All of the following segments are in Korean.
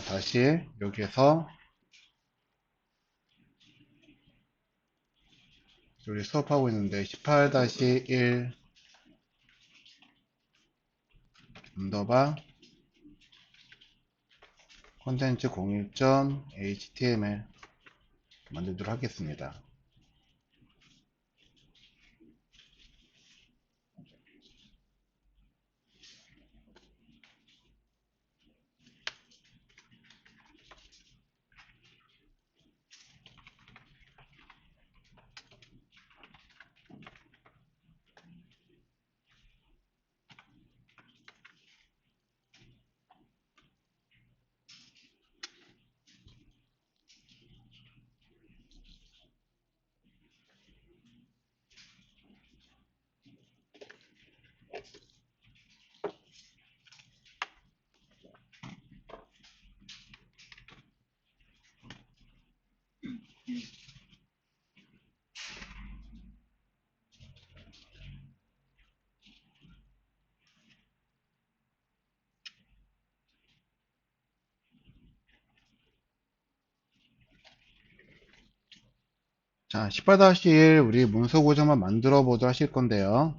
다시 여기에서 여기 수업하고 있는데 18-1 언더바 콘텐츠 01.html 만들도록 하겠습니다. 자, 18-1 우리 문서 구조만 만들어 보도록 하실 건데요.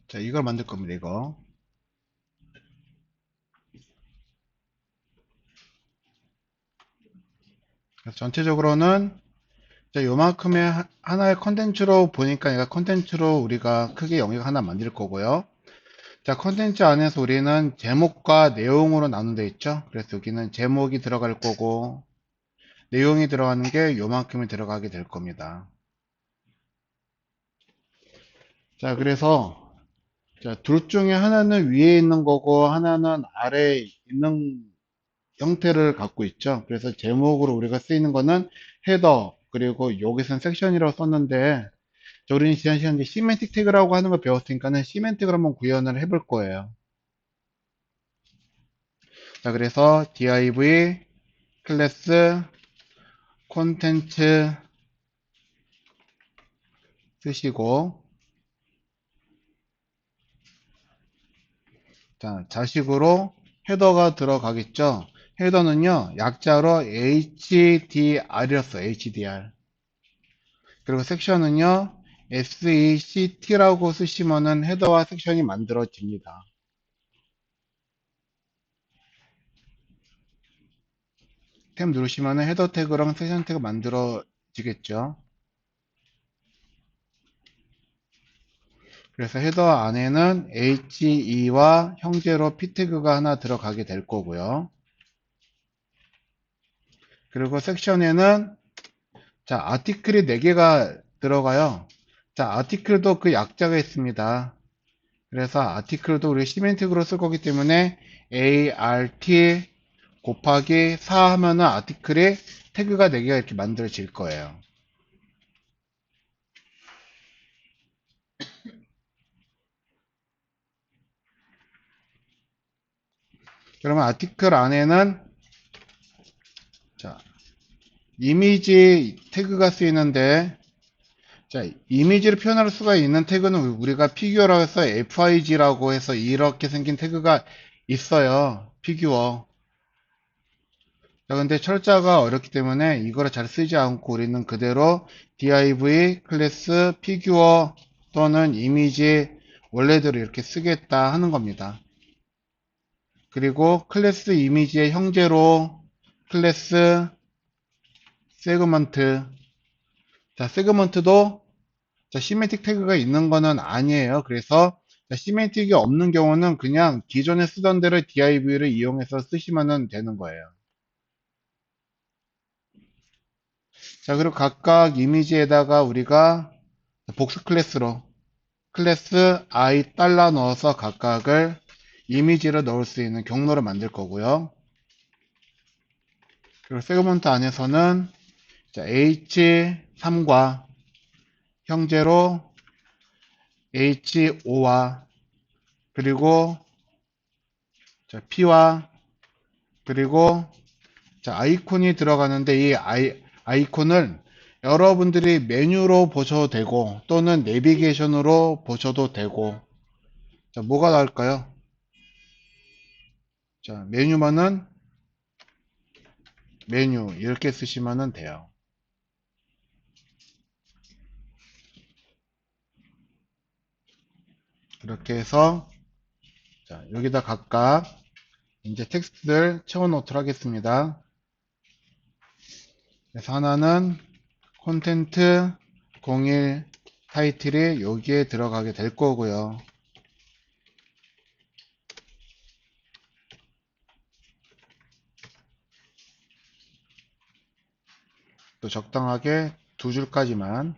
자, 이걸 만들 겁니다, 이거. 그래서 전체적으로는 자, 요만큼의 하나의 컨텐츠로 보니까 얘가 컨텐츠로 우리가 크게 영역 하나 만들 거고요. 자, 컨텐츠 안에서 우리는 제목과 내용으로 나눈 데 있죠. 그래서 여기는 제목이 들어갈 거고 내용이 들어가는 게 요만큼이 들어가게 될 겁니다. 자, 그래서 자, 둘 중에 하나는 위에 있는 거고 하나는 아래에 있는 형태를 갖고 있죠. 그래서 제목으로 우리가 쓰이는 거는 헤더, 그리고 여기서는 섹션이라고 썼는데 자, 우리는 지난 시간에 시멘틱 태그라고 하는 걸 배웠으니까는 시멘틱을 한번 구현을 해볼 거예요. 자, 그래서 div 클래스 콘텐츠 쓰시고 자, 자식으로 헤더가 들어가겠죠. 헤더는요 약자로 HDR이었어요. HDR. 그리고 섹션은요 SECT라고 쓰시면은 헤더와 섹션이 만들어집니다. 탭 누르시면은 헤더 태그랑 섹션 태그 만들어지겠죠. 그래서 헤더 안에는 HE와 형제로 p 태그가 하나 들어가게 될 거고요. 그리고 섹션에는 자, 아티클이 4개가 들어가요. 자, 아티클도 그 약자가 있습니다. 그래서 아티클도 우리 시멘틱으로 쓸 거기 때문에 ART 곱하기 4 하면은 아티클이 태그가 4개가 이렇게 만들어질 거예요. 그러면 아티클 안에는 자, 이미지 태그가 쓰이는데 자, 이미지를 표현할 수가 있는 태그는 우리가 피규어라고 해서 FIG라고 해서 이렇게 생긴 태그가 있어요. 피규어. 자, 근데 철자가 어렵기 때문에 이거를 잘 쓰지 않고 우리는 그대로 div 클래스 피규어 또는 이미지 원래대로 이렇게 쓰겠다 하는 겁니다. 그리고 클래스 이미지의 형제로 클래스 세그먼트. 자, 세그먼트도 자, 시메틱 태그가 있는 거는 아니에요. 그래서 자, 시메틱이 없는 경우는 그냥 기존에 쓰던 대로 div를 이용해서 쓰시면 되는 거예요. 자, 그리고 각각 이미지에다가 우리가 복수 클래스로 클래스 i 달러 넣어서 각각을 이미지를 넣을 수 있는 경로를 만들 거고요. 그리고 세그먼트 안에서는 자, h3과 형제로 HO와 그리고 자, P와 그리고 자, 아이콘이 들어가는데 이 아이콘을 여러분들이 메뉴로 보셔도 되고 또는 내비게이션으로 보셔도 되고 자, 뭐가 나을까요? 자, 메뉴만은 메뉴 이렇게 쓰시면 돼요. 이렇게 해서 자, 여기다 각각 이제 텍스트를 채워 놓도록 하겠습니다. 그래서 하나는 콘텐트 01 타이틀이 여기에 들어가게 될 거고요. 또 적당하게 두 줄까지만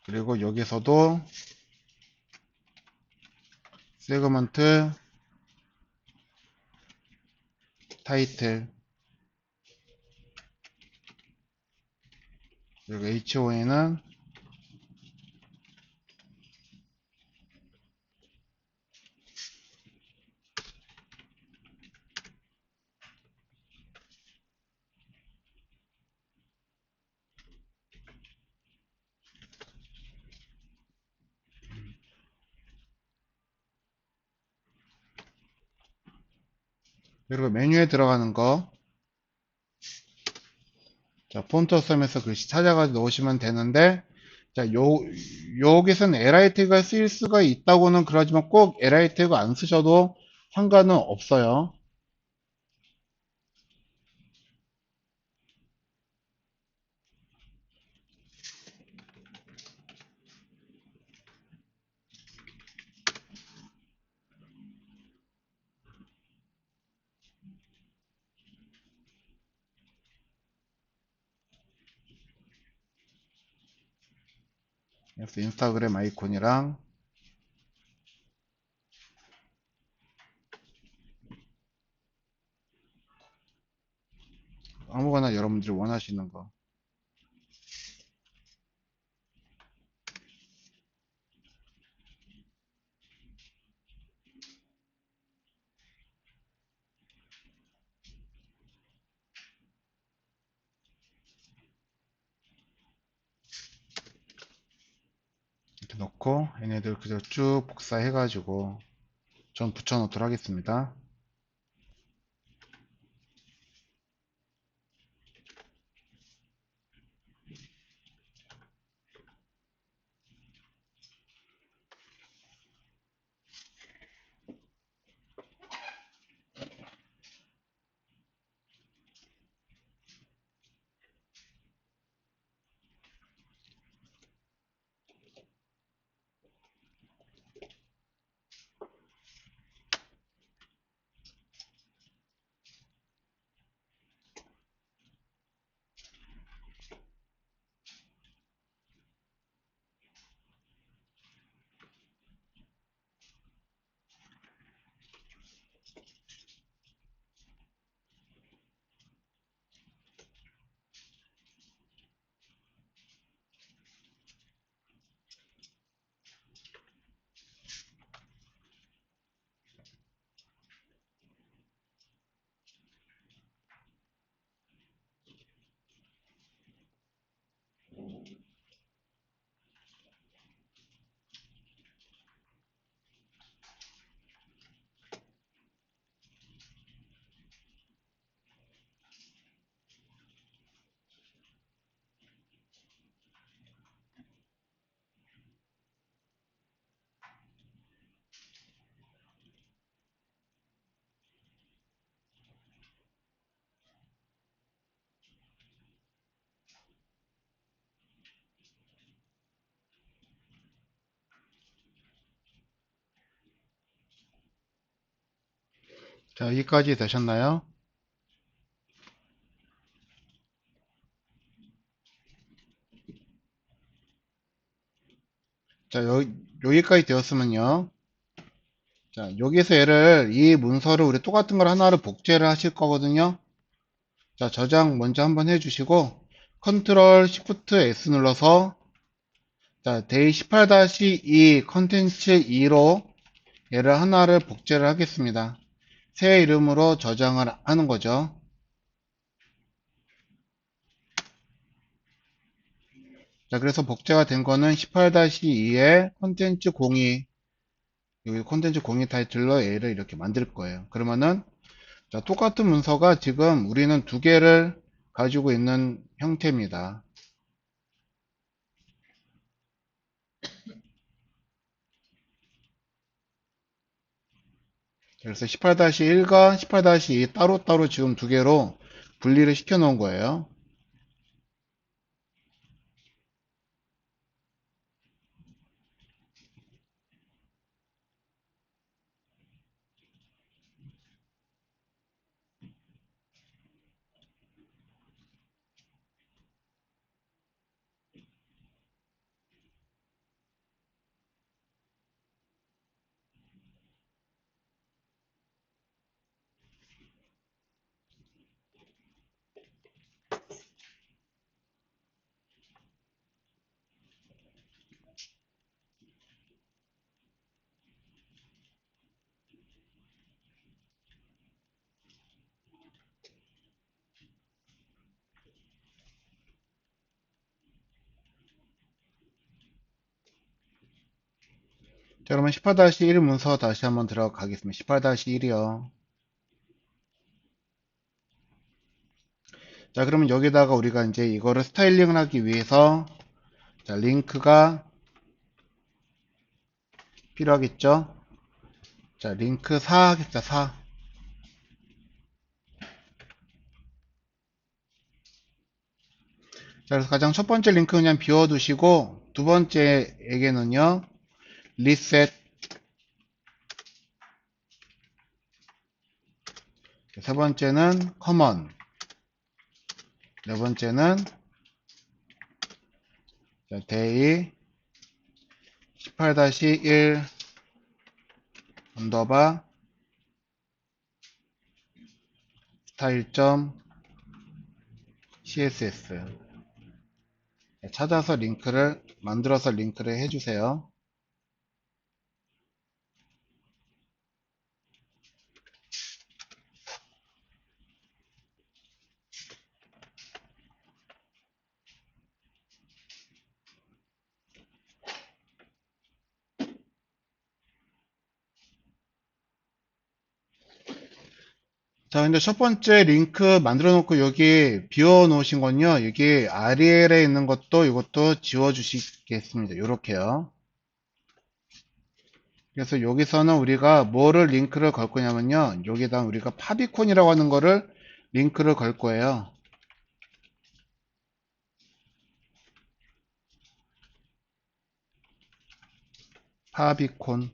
그리고 여기서도 세그먼트 타이틀 그리고 HO에는 그리고 메뉴에 들어가는 거 자, 폰트 썸에서 글씨 찾아가지고 넣으시면 되는데 자, 여기서는 LIT가 쓰일 수가 있다고는 그러지만 꼭 LIT가 안 쓰셔도 상관은 없어요. 그래서 인스타그램 아이콘이랑 아무거나 여러분들이 원하시는 거 이렇게 넣고 얘네들 그대로 쭉 복사해 가지고 전 붙여 놓도록 하겠습니다. 자, 여기까지 되셨나요? 자, 여기까지 되었으면요. 자, 여기서 이 문서를 우리 똑같은 걸 하나를 복제를 하실 거거든요. 자, 저장 먼저 한번 해주시고, 컨트롤 시프트 S 눌러서, 자, 데이 18-2 컨텐츠 2로 얘를 하나를 복제를 하겠습니다. 새 이름으로 저장을 하는 거죠. 자, 그래서 복제가 된 거는 18-2에 컨텐츠 02, 여기 컨텐츠 02 타이틀로 얘를 이렇게 만들 거예요. 그러면은, 자, 똑같은 문서가 지금 우리는 두 개를 가지고 있는 형태입니다. 그래서 18-1과 18-2 따로따로 지금 두 개로 분리를 시켜 놓은 거예요. 자, 그러면 18-1 문서 다시 한번 들어가겠습니다. 18-1이요. 자, 그러면 여기다가 우리가 이제 이거를 스타일링을 하기 위해서, 자, 링크가 필요하겠죠? 자, 링크 4 하겠다, 4. 자, 그래서 가장 첫 번째 링크 그냥 비워두시고, 두 번째에게는요, 리셋, 세 번째는 커먼, 네 번째는 데이 18-1 언더바 스타일.css 찾아서 링크를 만들어서 링크를 해주세요. 자, 근데 첫 번째 링크 만들어 놓고 여기 비워 놓으신 건요, 여기 REL에 있는 것도 이것도 지워 주시겠습니다. 요렇게요. 그래서 여기서는 우리가 뭐를 링크를 걸 거냐면요, 여기다 우리가 파비콘이라고 하는 거를 링크를 걸 거예요. 파비콘.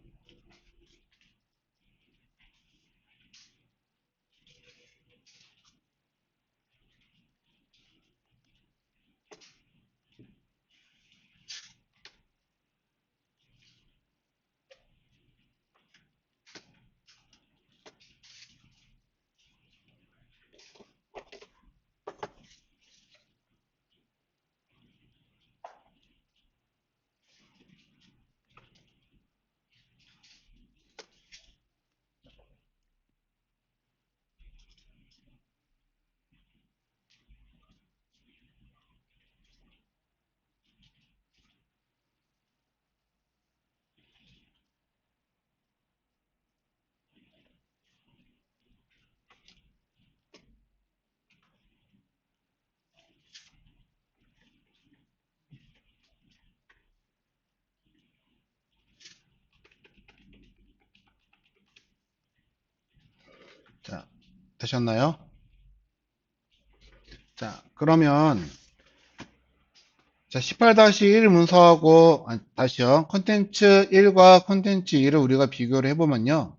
자, 되셨나요? 자, 그러면 자, 18-1 문서하고 다시요. 컨텐츠 1과 컨텐츠 2를 우리가 비교를 해보면요.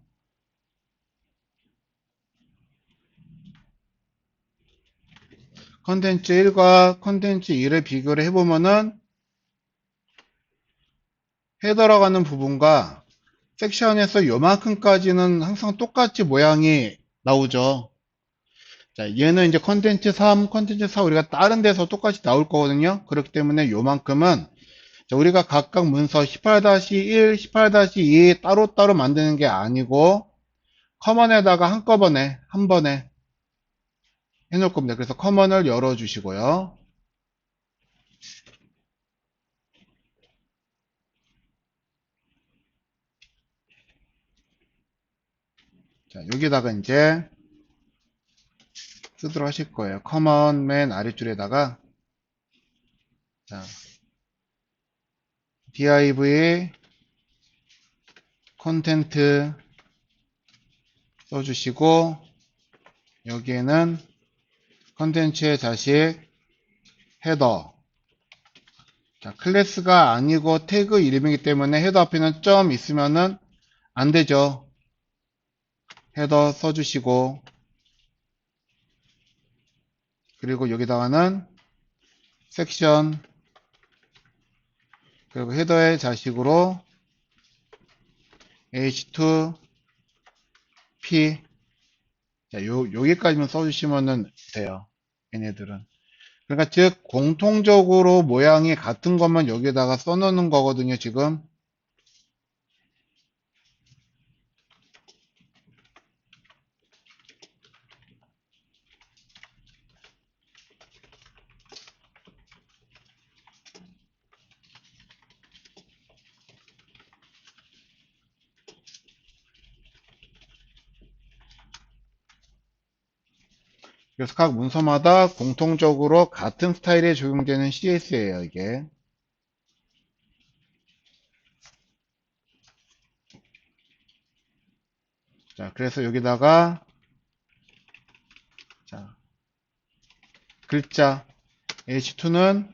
컨텐츠 1과 컨텐츠 2를 비교를 해보면은 헤더라고 하는 부분과 섹션에서 요만큼까지는 항상 똑같이 모양이 나오죠. 자, 얘는 이제 컨텐츠 3, 컨텐츠 4 우리가 다른 데서 똑같이 나올 거거든요. 그렇기 때문에 요만큼은 자, 우리가 각각 문서 18-1, 18-2 따로따로 만드는 게 아니고 커먼에다가 한꺼번에 한 번에 해놓을 겁니다. 그래서 커먼을 열어주시고요. 자, 여기다가 이제 쓰도록 하실 거예요. 커먼 맨 아래줄에다가 자, div 컨텐트 써주시고 여기에는 컨텐츠의 자식 헤더 자, 클래스가 아니고 태그 이름이기 때문에 헤더 앞에는 점 있으면은 안 되죠. 헤더 써주시고 그리고 여기다가는 섹션 그리고 헤더의 자식으로 h2p 자, 여기까지만 써주시면 돼요. 얘네들은. 그러니까 즉 공통적으로 모양이 같은 것만 여기다가 써놓는 거거든요. 지금 그래서 각 문서마다 공통적으로 같은 스타일에 적용되는 CS예요, 이게. 자, 그래서 여기다가 자, 글자 H2는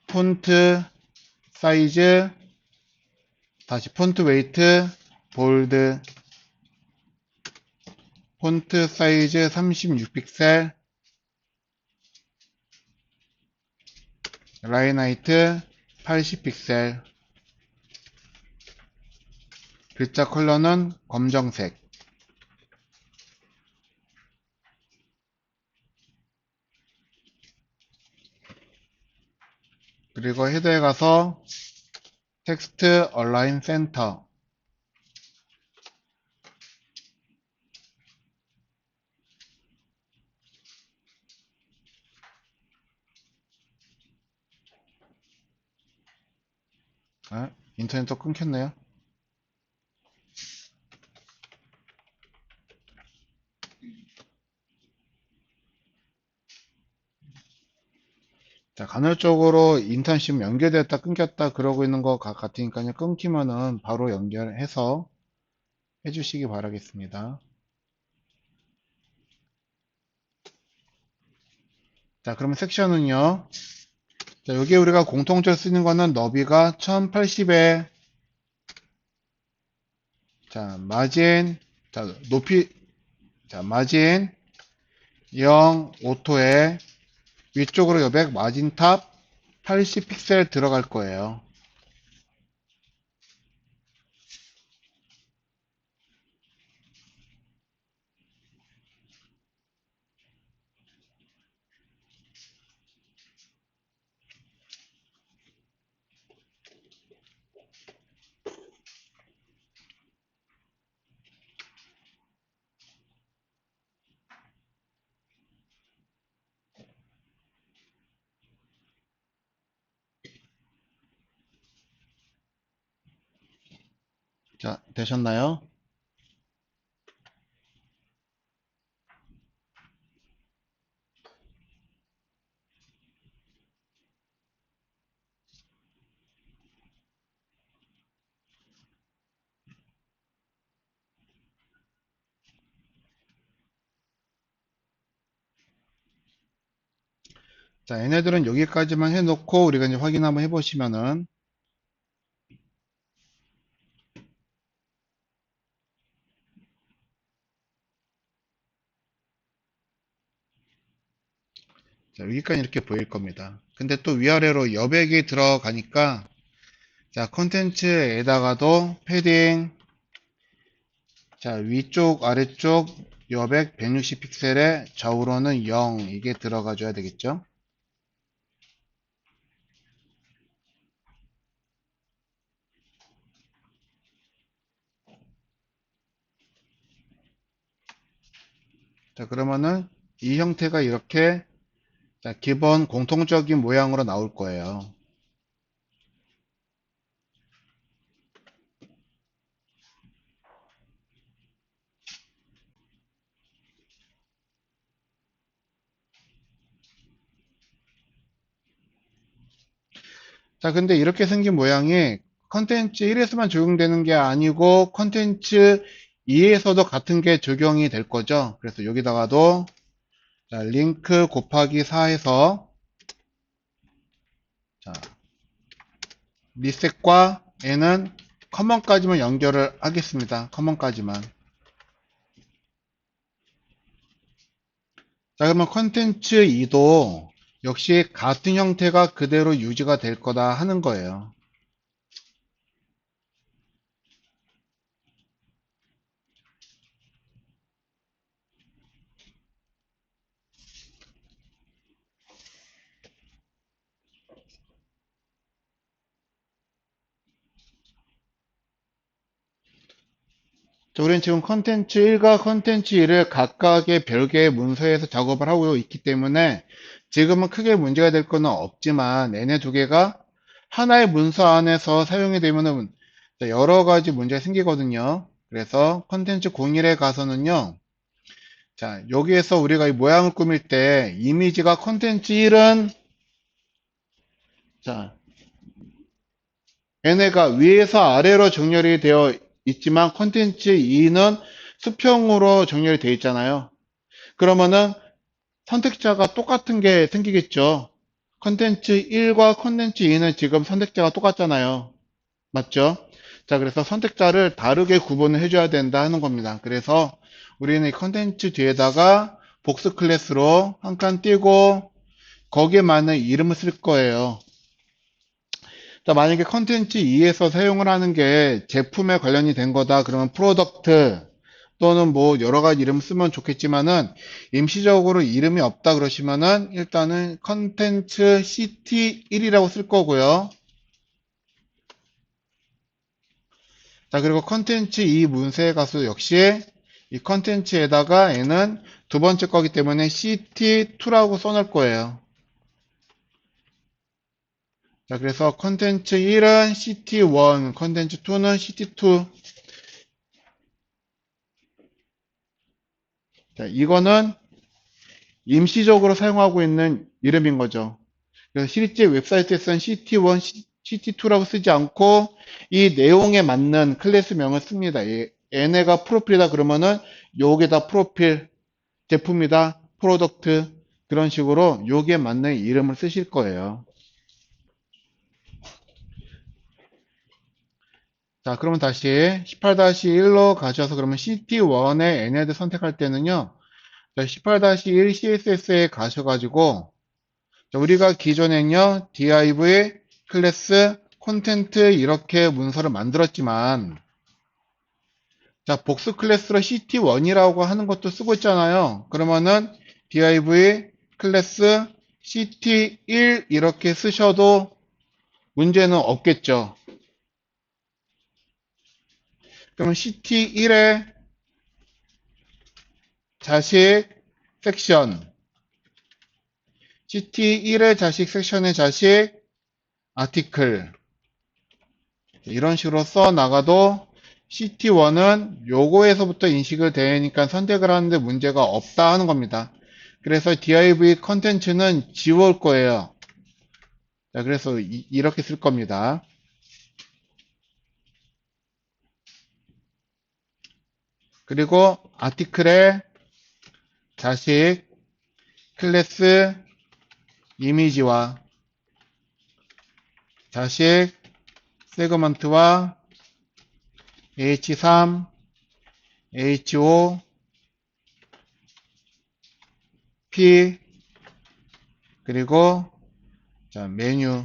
폰트 사이즈 다시 폰트 웨이트 볼드 폰트 사이즈 36픽셀 라인 하이트 80픽셀 글자 컬러는 검정색 그리고 헤더에 가서 텍스트 얼라인 센터 인터넷 또 끊겼네요. 자, 간헐적으로 인터넷 지금 연결됐다 끊겼다 그러고 있는 것 같으니까요. 끊기면은 바로 연결해서 해주시기 바라겠습니다. 자, 그러면 섹션은요. 자, 여기 우리가 공통적으로 쓰는 거는 너비가 1080에 자, 마진 자, 높이 자, 마진 0 오토에 위쪽으로 여백 마진 탑 80픽셀 들어갈 거예요. 자, 되셨나요? 자, 얘네들은 여기까지만 해놓고 우리가 이제 확인 한번 해보시면은 자, 여기까지 이렇게 보일 겁니다. 근데 또 위아래로 여백이 들어가니까 자, 콘텐츠에다가도 패딩 자, 위쪽 아래쪽 여백 160 픽셀의 좌우로는 0 이게 들어가 줘야 되겠죠. 자, 그러면은 이 형태가 이렇게 자, 기본 공통적인 모양으로 나올 거예요. 자, 근데 이렇게 생긴 모양이 컨텐츠 1에서만 적용되는 게 아니고 컨텐츠 2에서도 같은 게 적용이 될 거죠. 그래서 여기다가도 자, 링크 곱하기 4에서 자, 리셋과 n은 커먼까지만 연결을 하겠습니다. 커먼까지만. 자, 그러면 컨텐츠 2도 역시 같은 형태가 그대로 유지가 될 거다 하는 거예요. 자, 우리는 지금 컨텐츠 1과 컨텐츠 2를 각각의 별개의 문서에서 작업을 하고 있기 때문에 지금은 크게 문제가 될 거는 없지만 얘네 두 개가 하나의 문서 안에서 사용이 되면은 여러 가지 문제가 생기거든요. 그래서 컨텐츠 01에 가서는요. 자, 여기에서 우리가 이 모양을 꾸밀 때 이미지가 컨텐츠 1은 자, 얘네가 위에서 아래로 정렬이 되어 있지만 컨텐츠 2는 수평으로 정렬이 되어 있잖아요. 그러면은 선택자가 똑같은 게 생기겠죠. 컨텐츠 1과 컨텐츠 2는 지금 선택자가 똑같잖아요. 맞죠? 자, 그래서 선택자를 다르게 구분을 해줘야 된다 하는 겁니다. 그래서 우리는 이 컨텐츠 뒤에다가 복수 클래스로 한 칸 띄고 거기에 맞는 이름을 쓸 거예요. 자, 만약에 컨텐츠 2에서 사용을 하는 게 제품에 관련이 된 거다. 그러면 프로덕트 또는 뭐 여러 가지 이름 쓰면 좋겠지만은 임시적으로 이름이 없다 그러시면은 일단은 컨텐츠 CT1이라고 쓸 거고요. 자, 그리고 컨텐츠 2 문서의 가수 역시 이 컨텐츠에다가 얘는 두 번째 거기 때문에 CT2라고 써놓을 거예요. 자, 그래서 컨텐츠 1은 CT1, 컨텐츠 2는 CT2. 자, 이거는 임시적으로 사용하고 있는 이름인 거죠. 그래서 실제 웹사이트에서는 CT1, CT2라고 쓰지 않고 이 내용에 맞는 클래스명을 씁니다. 얘네가 프로필이다 그러면은 요게다 프로필, 제품이다, 프로덕트 그런 식으로 요게 맞는 이름을 쓰실 거예요. 자, 그러면 다시 18-1로 가셔서 그러면 CT1의 얘네들 선택할 때는요. 18-1 CSS에 가셔가지고 자, 우리가 기존엔요, div 클래스 콘텐트 이렇게 문서를 만들었지만, 자, 복수 클래스로 ct1이라고 하는 것도 쓰고 있잖아요. 그러면은 div 클래스 ct1 이렇게 쓰셔도 문제는 없겠죠. 그러면 ct1의 자식 섹션, ct1의 자식 섹션의 자식 아티클, 이런 식으로 써 나가도 CT1은 요거에서부터 인식을 되니까 선택을 하는데 문제가 없다 하는 겁니다. 그래서 div 컨텐츠는 지울 거예요. 자, 그래서 이렇게 쓸 겁니다. 그리고 아티클의 자식 클래스 이미지와 자식 세그먼트와 h3, ho, p 그리고 자, 메뉴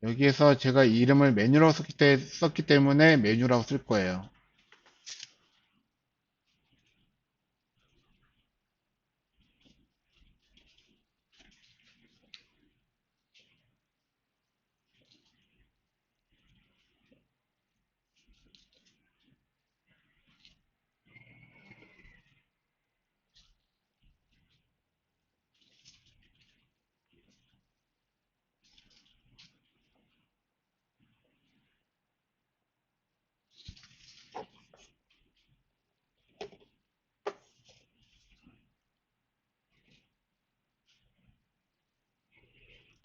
여기에서 제가 이름을 메뉴라고 썼기 때문에 메뉴라고 쓸 거예요.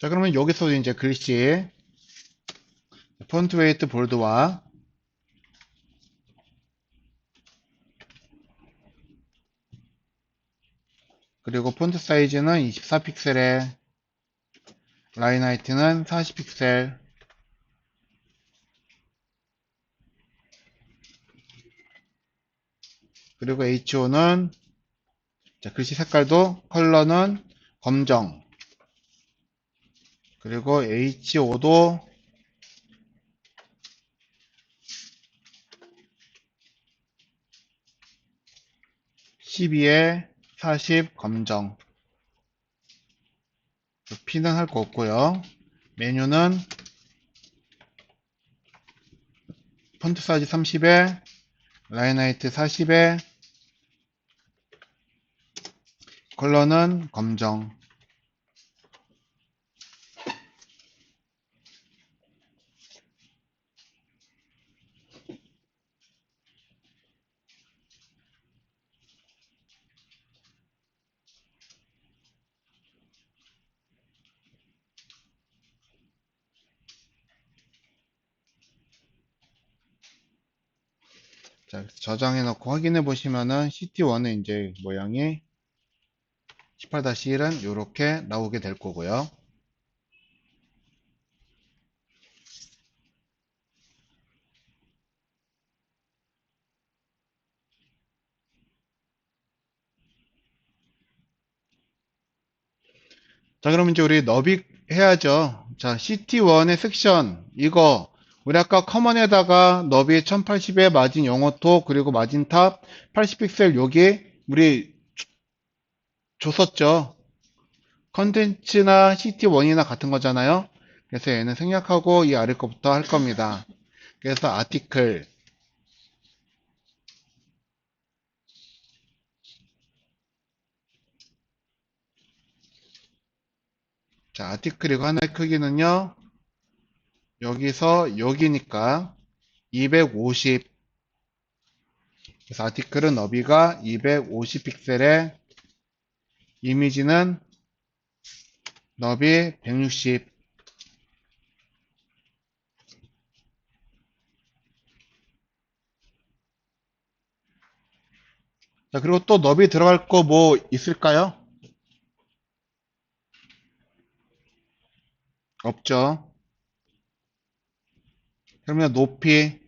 자, 그러면 여기서 이제 글씨 폰트 웨이트 볼드와 그리고 폰트 사이즈는 24픽셀에 라인 하이트는 40픽셀 그리고 HO는 자, 글씨 색깔도 컬러는 검정 그리고 HO도 12에 40 검정 P는 할 거 없고요. 메뉴는 폰트 사이즈 30에 라인 하이트 40에 컬러는 검정 자, 저장해 놓고 확인해 보시면은 CT1의 이제 모양이 18-1은 이렇게 나오게 될 거고요. 자, 그럼 이제 우리 너빅 해야죠. 자, CT1의 섹션 이거 우리 아까 커먼에다가 너비 1080에 마진 영어토 그리고 마진 탑 80픽셀 여기 우리 줬었죠. 컨텐츠나 CT1이나 같은 거잖아요. 그래서 얘는 생략하고 이 아래 거부터 할 겁니다. 그래서 아티클 자, 아티클이고 하나의 크기는요. 여기서 여기니까 250 그래서 아티클은 너비가 250픽셀에 이미지는 너비 160 자, 그리고 또 너비 들어갈 거 뭐 있을까요? 없죠. 그러면 높이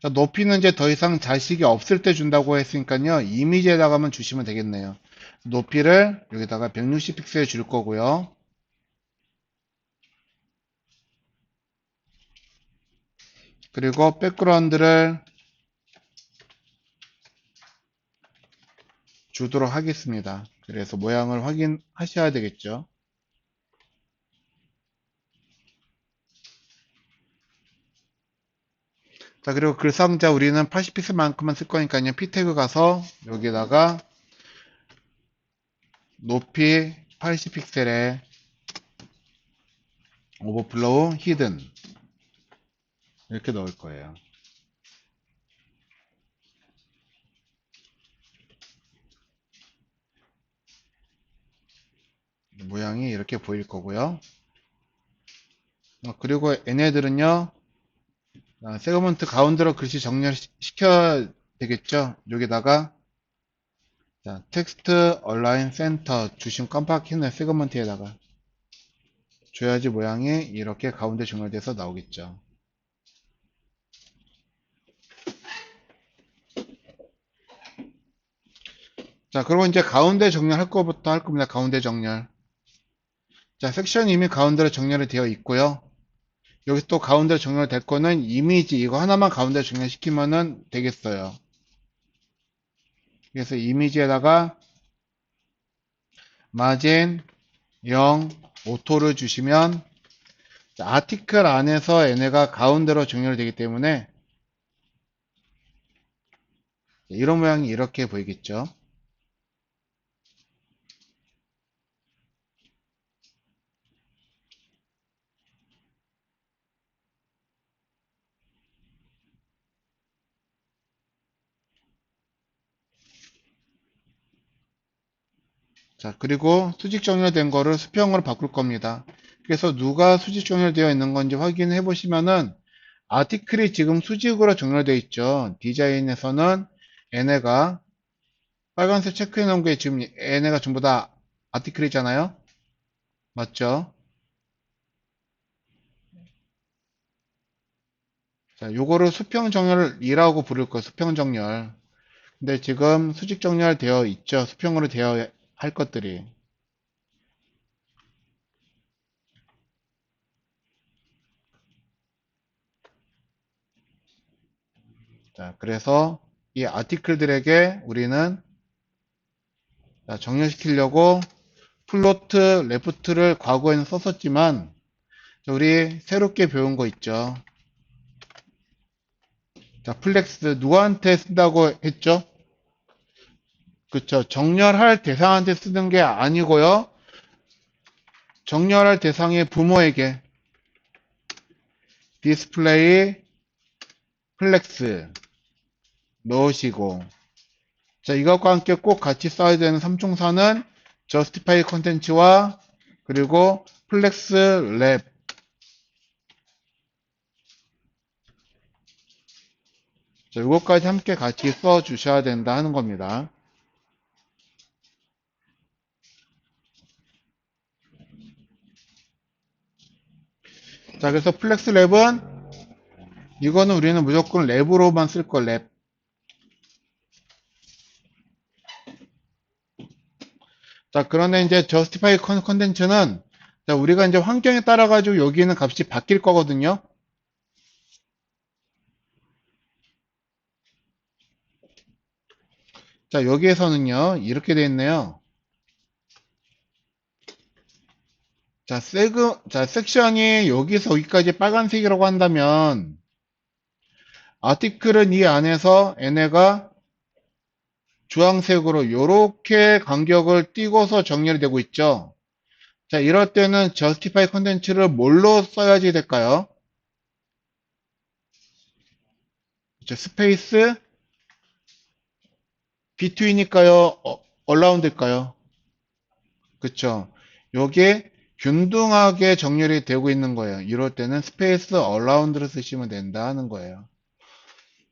자, 높이는 이제 더 이상 자식이 없을 때 준다고 했으니까요. 이미지에다가만 주시면 되겠네요. 높이를 여기다가 160픽셀 줄 거고요. 그리고 백그라운드를 주도록 하겠습니다. 그래서 모양을 확인하셔야 되겠죠. 자, 그리고 글상자 우리는 80픽셀만큼만 쓸 거니까요. P 태그 가서 여기다가 높이 80픽셀에 오버플로우 히든 이렇게 넣을 거예요. 모양이 이렇게 보일 거고요. 그리고 얘네들은요. 세그먼트 가운데로 글씨 정렬시켜야 되겠죠. 여기다가 자, 텍스트 얼라인 센터 주심 깜빡이는 세그먼트에다가 줘야지 모양이 이렇게 가운데 정렬돼서 나오겠죠. 자, 그리고 이제 가운데 정렬할 거부터 할 겁니다. 가운데 정렬. 자, 섹션 이미 가운데로 정렬이 되어 있고요. 여기 또 가운데로 정렬될 거는 이미지 이거 하나만 가운데 정렬시키면은 되겠어요. 그래서 이미지에다가 마진 0 오토를 주시면 아티클 안에서 얘네가 가운데로 정렬되기 때문에 이런 모양이 이렇게 보이겠죠. 자, 그리고 수직 정렬된 거를 수평으로 바꿀 겁니다. 그래서 누가 수직 정렬되어 있는 건지 확인해 보시면은 아티클이 지금 수직으로 정렬되어 있죠. 디자인에서는 얘네가 빨간색 체크해 놓은 게 지금 얘네가 전부 다 아티클이잖아요. 맞죠? 자, 요거를 수평 정렬이라고 부를 거예요. 수평 정렬. 근데 지금 수직 정렬되어 있죠. 수평으로 되어 할 것들이. 자, 그래서 이 아티클들에게 우리는 정렬시키려고 플로트, 레프트를 과거에는 썼었지만 우리 새롭게 배운 거 있죠. 자, 플렉스 누구한테 쓴다고 했죠? 그쵸. 정렬할 대상한테 쓰는 게 아니고요. 정렬할 대상의 부모에게 디스플레이 플렉스 넣으시고 자, 이것과 함께 꼭 같이 써야 되는 삼총사는 justify 컨텐츠와 그리고 플렉스 랩 자, 이것까지 함께 같이 써 주셔야 된다 하는 겁니다. 자, 그래서 플렉스 랩은 이거는 우리는 무조건 랩으로만 쓸 거 랩. 자, 그런데 이제 justify 컨텐츠는 자, 우리가 이제 환경에 따라 가지고 여기는 값이 바뀔 거거든요. 자, 여기에서는요. 이렇게 돼 있네요. 자, 섹션이 여기서 여기까지 빨간색이라고 한다면 아티클은 이 안에서 얘네가 주황색으로 이렇게 간격을 띄고서 정렬이 되고 있죠. 자, 이럴 때는 justify 컨텐츠를 뭘로 써야지 될까요? 스페이스 between일까요? around일까요? 그쵸? 요게 균등하게 정렬이 되고 있는 거예요. 이럴 때는 스페이스 around를 쓰시면 된다 하는 거예요.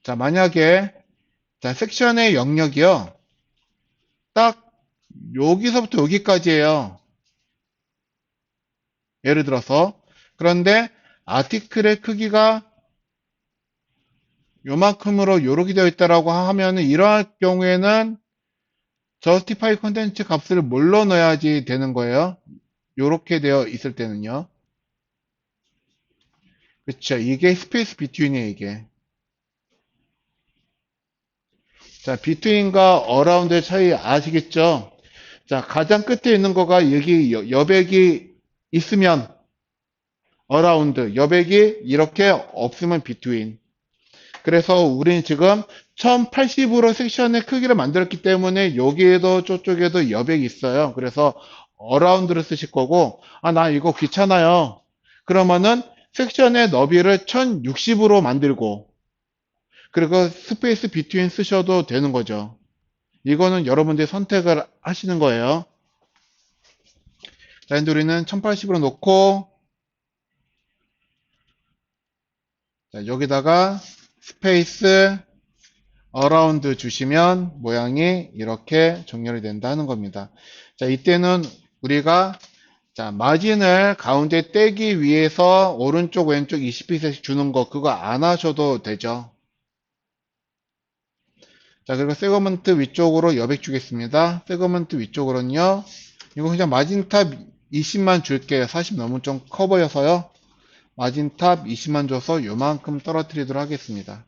자, 만약에 자, 섹션의 영역이요. 딱 여기서부터 여기까지예요. 예를 들어서 그런데 아티클의 크기가 요만큼으로 요렇게 되어 있다라고 하면은 이러할 경우에는 justify 컨텐츠 값을 뭘로 넣어야지 되는 거예요. 요렇게 되어 있을 때는요. 그쵸. 이게 스페이스 비트윈이에요, 이게. 자, 비트윈과 어라운드의 차이 아시겠죠? 자, 가장 끝에 있는 거가 여기 여백이 있으면 어라운드, 여백이 이렇게 없으면 비트윈. 그래서 우리는 지금 1080으로 섹션의 크기를 만들었기 때문에 여기에도 저쪽에도 여백이 있어요. 그래서 어라운드를 쓰실 거고, 아, 나 이거 귀찮아요. 그러면은 섹션의 너비를 1060으로 만들고, 그리고 스페이스 비트윈 쓰셔도 되는 거죠. 이거는 여러분들이 선택을 하시는 거예요. 자, 우리는 1080으로 놓고, 자, 여기다가 스페이스 어라운드 주시면 모양이 이렇게 정렬이 된다 는 겁니다. 자, 이때는 우리가 자, 마진을 가운데 떼기 위해서 오른쪽 왼쪽 20핏씩 주는 거 그거 안 하셔도 되죠. 자, 그리고 세그먼트 위쪽으로 여백 주겠습니다. 세그먼트 위쪽으로는요. 이거 그냥 마진탑 20만 줄게요. 40 너무 좀 커 보여서요. 마진탑 20만 줘서 요만큼 떨어뜨리도록 하겠습니다.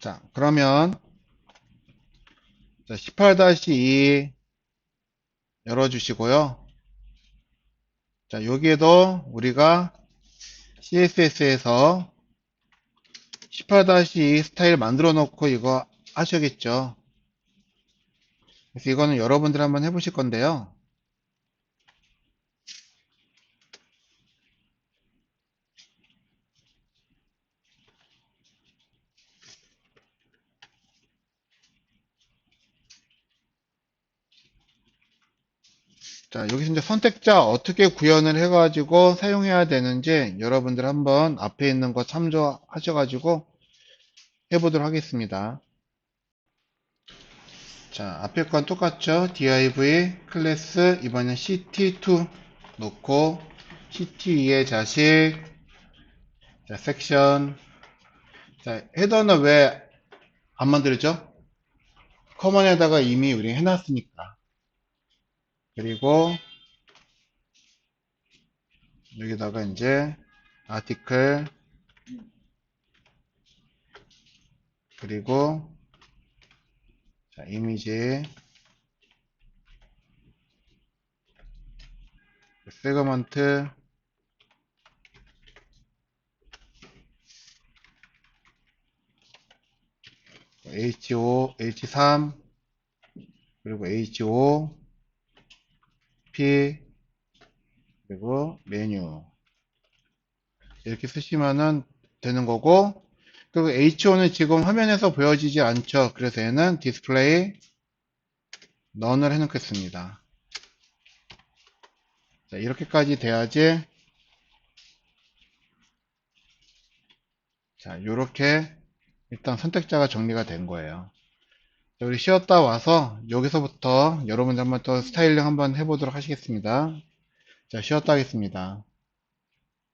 자, 그러면 18-2 열어주시고요. 자, 여기에도 우리가 CSS에서 18-2 스타일 만들어 놓고 이거 하셔야겠죠. 그래서 이거는 여러분들 한번 해보실 건데요. 자, 여기서 이제 선택자 어떻게 구현을 해가지고 사용해야 되는지 여러분들 한번 앞에 있는 거 참조하셔가지고 해보도록 하겠습니다. 자, 앞에 건 똑같죠? div 클래스 이번엔 ct2 놓고 ct2의 자식, 자, 섹션. 자, 헤더는 왜 안 만들죠? 커먼에다가 이미 우리 해놨으니까. 그리고 여기다가 이제 아티클, 그리고 자, 이미지, 세그먼트, HO, H3, 그리고 HO, P, 그리고 메뉴. 이렇게 쓰시면은 되는 거고, 그리고 HO는 지금 화면에서 보여지지 않죠. 그래서 얘는 디스플레이 넌을 해놓겠습니다. 자, 이렇게까지 돼야지. 자, 요렇게 일단 선택자가 정리가 된 거예요. 자, 우리 쉬었다 와서 여기서부터 여러분들 한번 또 스타일링 한번 해보도록 하시겠습니다. 자, 쉬었다 하겠습니다.